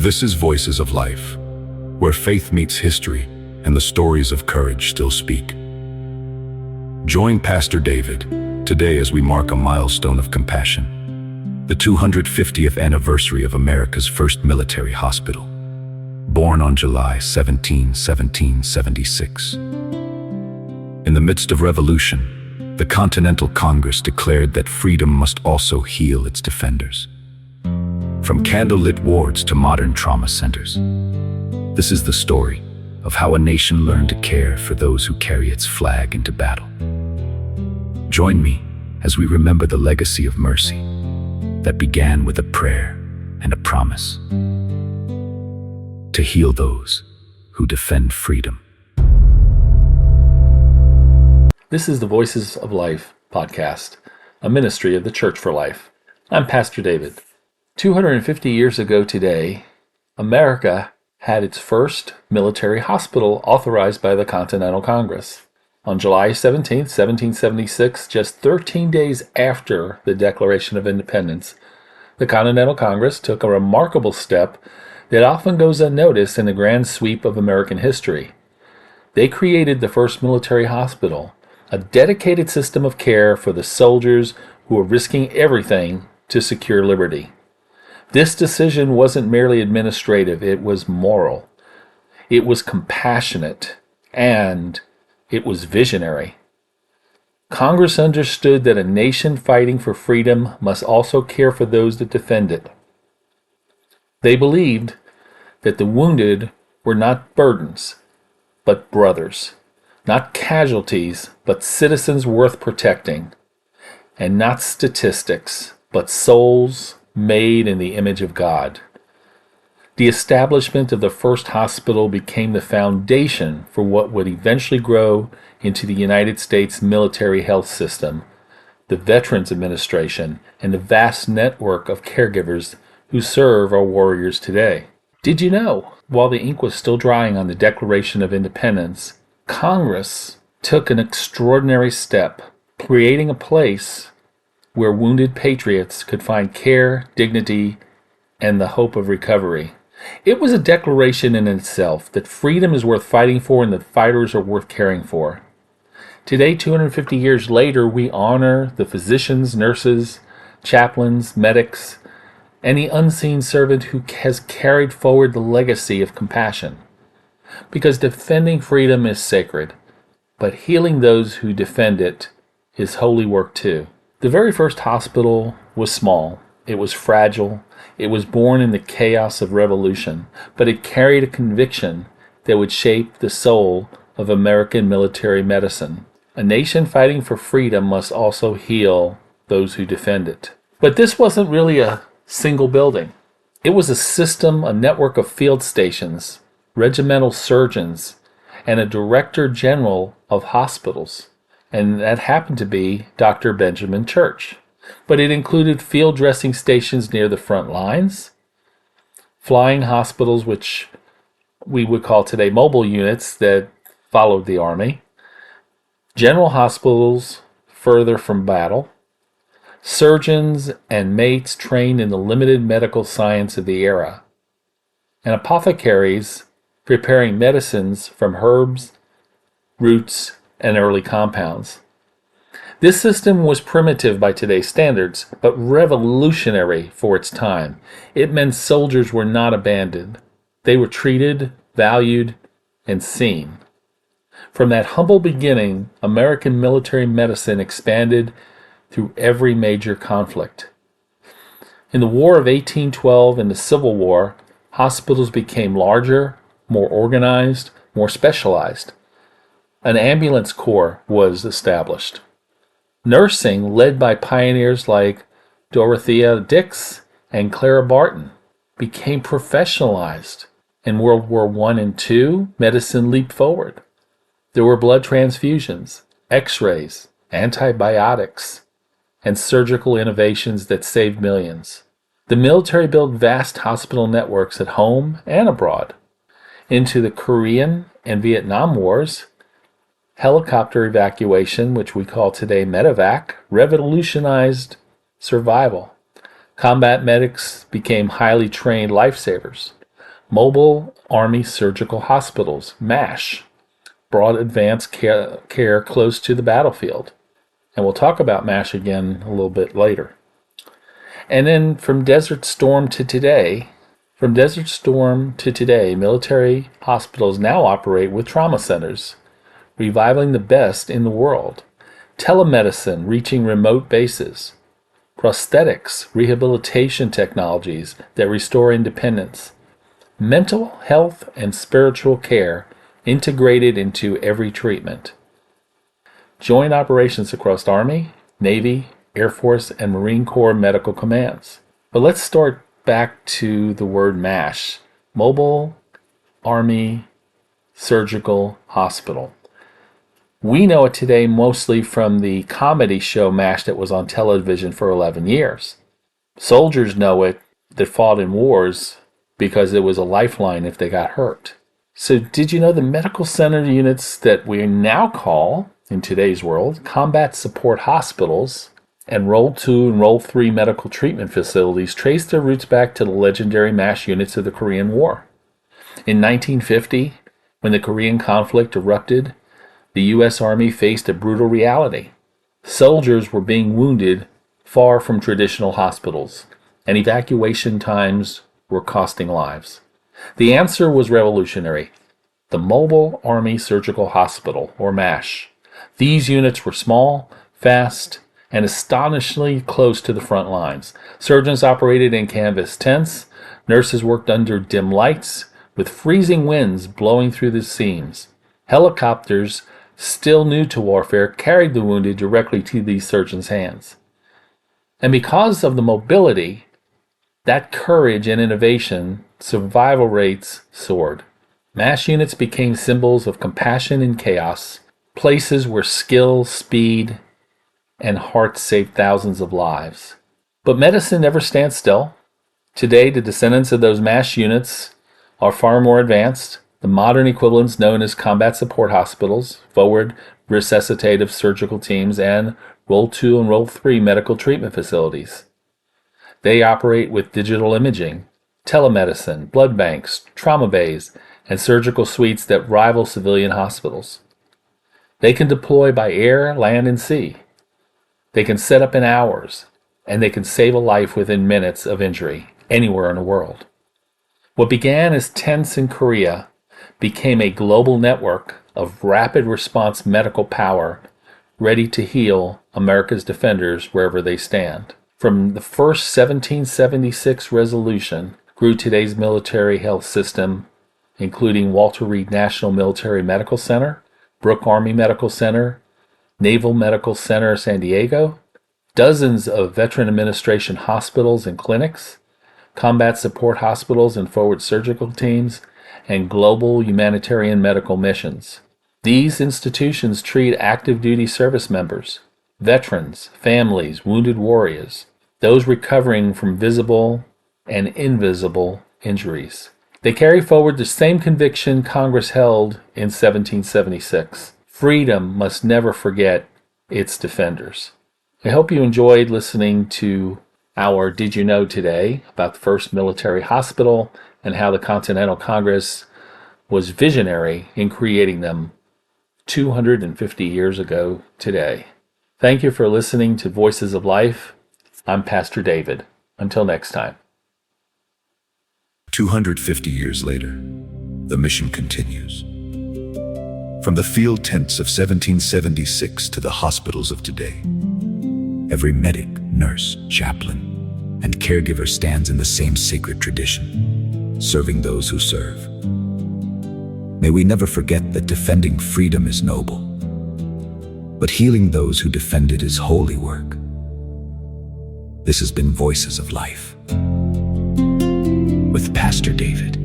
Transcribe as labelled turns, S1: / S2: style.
S1: This is Voices of Life, where faith meets history and the stories of courage still speak. Join Pastor David today as we mark a milestone of compassion, the 250th anniversary of America's first military hospital, born on July 17, 1776. In the midst of revolution, the Continental Congress declared that freedom must also heal its defenders. From candlelit wards to modern trauma centers, this is the story of how a nation learned to care for those who carry its flag into battle. Join me as we remember the legacy of mercy that began with a prayer and a promise to heal those who defend freedom.
S2: This is the Voices of Life podcast, a ministry of the Church for Life. I'm Pastor David. 250 years ago today, America had its first military hospital authorized by the Continental Congress. On July 17, 1776, just 13 days after the Declaration of Independence, the Continental Congress took a remarkable step that often goes unnoticed in the grand sweep of American history. They created the first military hospital, a dedicated system of care for the soldiers who were risking everything to secure liberty. This decision wasn't merely administrative, it was moral. It was compassionate, and it was visionary. Congress understood that a nation fighting for freedom must also care for those that defend it. They believed that the wounded were not burdens, but brothers, not casualties, but citizens worth protecting, and not statistics, but souls made in the image of God. The establishment of the first hospital became the foundation for what would eventually grow into the United States military health system, the Veterans Administration, and the vast network of caregivers who serve our warriors today. Did you know, while the ink was still drying on the Declaration of Independence, Congress took an extraordinary step, creating a place where wounded patriots could find care, dignity, and the hope of recovery. It was a declaration in itself that freedom is worth fighting for and that fighters are worth caring for. Today, 250 years later, we honor the physicians, nurses, chaplains, medics, and the unseen servant who has carried forward the legacy of compassion. Because defending freedom is sacred, but healing those who defend it is holy work too. The very first hospital was small, it was fragile, it was born in the chaos of revolution, but it carried a conviction that would shape the soul of American military medicine. A nation fighting for freedom must also heal those who defend it. But this wasn't really a single building. It was a system, a network of field stations, regimental surgeons, and a director general of hospitals. And that happened to be Dr. Benjamin Church. But it included field dressing stations near the front lines, flying hospitals, which we would call today mobile units that followed the Army, general hospitals further from battle, surgeons and mates trained in the limited medical science of the era, and apothecaries preparing medicines from herbs, roots, and early compounds. This system was primitive by today's standards, but revolutionary for its time. It meant soldiers were not abandoned. They were treated, valued, and seen. From that humble beginning, American military medicine expanded through every major conflict. In the War of 1812 and the Civil War, hospitals became larger, more organized, more specialized. An ambulance corps was established. Nursing, led by pioneers like Dorothea Dix and Clara Barton, became professionalized. In World War I and II, medicine leaped forward. There were blood transfusions, x-rays, antibiotics, and surgical innovations that saved millions. The military built vast hospital networks at home and abroad. Into the Korean and Vietnam Wars, helicopter evacuation, which we call today medevac, revolutionized survival. Combat medics became highly trained lifesavers. Mobile Army Surgical Hospitals, MASH, brought advanced care close to the battlefield. And we'll talk about MASH again a little bit later. And then from Desert Storm to today, military hospitals now operate with trauma centers, reviving the best in the world. Telemedicine reaching remote bases. Prosthetics, rehabilitation technologies that restore independence. Mental health and spiritual care integrated into every treatment. Joint operations across Army, Navy, Air Force, and Marine Corps medical commands. But let's start back to the word MASH, Mobile Army Surgical Hospital. We know it today mostly from the comedy show MASH that was on television for 11 years. Soldiers know it that fought in wars because it was a lifeline if they got hurt. So did you know the medical center units that we now call, in today's world, combat support hospitals and Role 2 and Role 3 medical treatment facilities trace their roots back to the legendary MASH units of the Korean War. In 1950, when the Korean conflict erupted, the U.S. Army faced a brutal reality. Soldiers were being wounded far from traditional hospitals, and evacuation times were costing lives. The answer was revolutionary: the Mobile Army Surgical Hospital, or MASH. These units were small, fast, and astonishingly close to the front lines. Surgeons operated in canvas tents. Nurses worked under dim lights, with freezing winds blowing through the seams. Helicopters, still new to warfare, carried the wounded directly to these surgeons' hands. And because of the mobility, that courage and innovation, survival rates soared. MASH units became symbols of compassion in chaos, places where skill, speed, and heart saved thousands of lives. But medicine never stands still. Today, the descendants of those MASH units are far more advanced. The modern equivalents known as combat support hospitals, forward resuscitative surgical teams, and Role 2 and Role 3 medical treatment facilities. They operate with digital imaging, telemedicine, blood banks, trauma bays, and surgical suites that rival civilian hospitals. They can deploy by air, land, and sea. They can set up in hours, and they can save a life within minutes of injury anywhere in the world. What began as tents in Korea became a global network of rapid response medical power ready to heal America's defenders wherever they stand. From the first 1776 resolution grew today's military health system, including Walter Reed National Military Medical Center, Brooke Army Medical Center, Naval Medical Center San Diego, dozens of Veteran Administration hospitals and clinics, combat support hospitals and forward surgical teams, and global humanitarian medical missions. These institutions treat active duty service members, veterans, families, wounded warriors, those recovering from visible and invisible injuries. They carry forward the same conviction Congress held in 1776. Freedom must never forget its defenders. I hope you enjoyed listening to our Did You Know today about the first military hospital and how the Continental Congress was visionary in creating them 250 years ago today. Thank you for listening to Voices of Life. I'm Pastor David. Until next time.
S1: 250 years later, the mission continues. From the field tents of 1776 to the hospitals of today, every medic, nurse, chaplain, and caregiver stands in the same sacred tradition, serving those who serve. May we never forget that defending freedom is noble, but healing those who defend it is holy work. This has been Voices of Life with Pastor David.